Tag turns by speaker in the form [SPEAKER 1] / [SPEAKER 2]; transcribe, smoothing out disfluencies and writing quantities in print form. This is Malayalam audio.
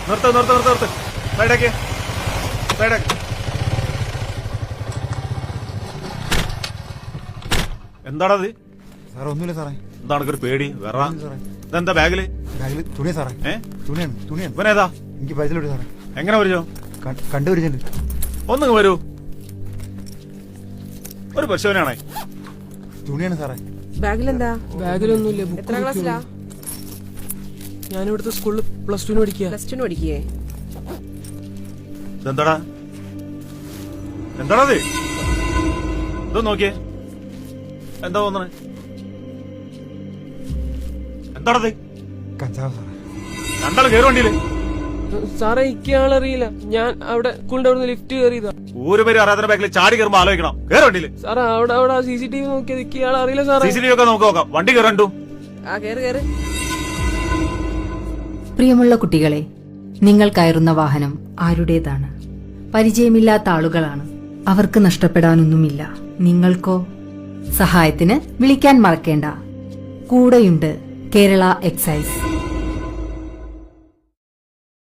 [SPEAKER 1] നിർത്ത് നിർത്ത് നിർത്ത് നിർത്ത് സൈഡാക്കി സൈഡാക്കി. എന്താണത്?
[SPEAKER 2] സാറേ ഒന്നുമില്ല സാറേ.
[SPEAKER 1] എന്താണ് ഒരു പേടി? വേറെ
[SPEAKER 2] സാറേ
[SPEAKER 1] ഇതെന്താ ബാഗില്?
[SPEAKER 2] ബാഗിൽ തുണിയാ സാറേ. തുണിയാണ് തുണിയാണ്.
[SPEAKER 1] ഇവനേതാ?
[SPEAKER 2] എനിക്ക് പരിചയമുണ്ട് സാറേ.
[SPEAKER 1] എങ്ങനെ വരൂ?
[SPEAKER 2] കണ്ടുപിടിച്ചിട്ടുണ്ട്.
[SPEAKER 1] ഒന്നും വരൂ. ഒരു പശുവിനാണേ.
[SPEAKER 2] തുണിയാണ് സാറേ.
[SPEAKER 3] ബാഗിലെന്താ?
[SPEAKER 4] ബാഗിലൊന്നുമില്ല.
[SPEAKER 3] എത്ര ക്ലാസ്സിലാ?
[SPEAKER 4] ഞാനിവിടുത്തെ സ്കൂളിൽ +2 പഠിക്കുക.
[SPEAKER 3] +2 പഠിക്കേ?
[SPEAKER 1] ഇതെന്താടാ? എന്താണത്? ഇത് നോക്കിയേ. എന്താ തോന്നണേ? എന്താണത്?
[SPEAKER 2] കഞ്ചാവ് സാറേ.
[SPEAKER 1] രണ്ടാള് കയറി വണ്ടിയില്.
[SPEAKER 4] സാറേ ഇയാളറിയില്ല. ഞാൻ അവിടെ സ്കൂളിന്റെ അവിടെ ലിഫ്റ്റ് കയറിയതാ.
[SPEAKER 1] ഒരു പേര് അറിയാത്ത ബാഗിൽ ചാടി കയറുമ്പോ ആലോചിക്കണം. കയറി വണ്ടിയില്.
[SPEAKER 4] സാറേ അവിടെ CCTV നോക്കിയത് ഇയാളറിയില്ല സാറേ.
[SPEAKER 1] CCTV ഒക്കെ നമുക്ക് നോക്കാം. വണ്ടി കയറണ്ടു.
[SPEAKER 3] കേറ്.
[SPEAKER 5] പ്രിയമുള്ള കുട്ടികളെ, നിങ്ങൾ കയറുന്ന വാഹനം ആരുടേതാണ്? പരിചയമില്ലാത്ത ആളുകളാണ്. അവർക്ക് നഷ്ടപ്പെടാനൊന്നുമില്ല. നിങ്ങൾക്കോ? സഹായത്തിന് വിളിക്കാൻ മറക്കേണ്ട. കൂടെയുണ്ട് കേരള എക്സൈസ്.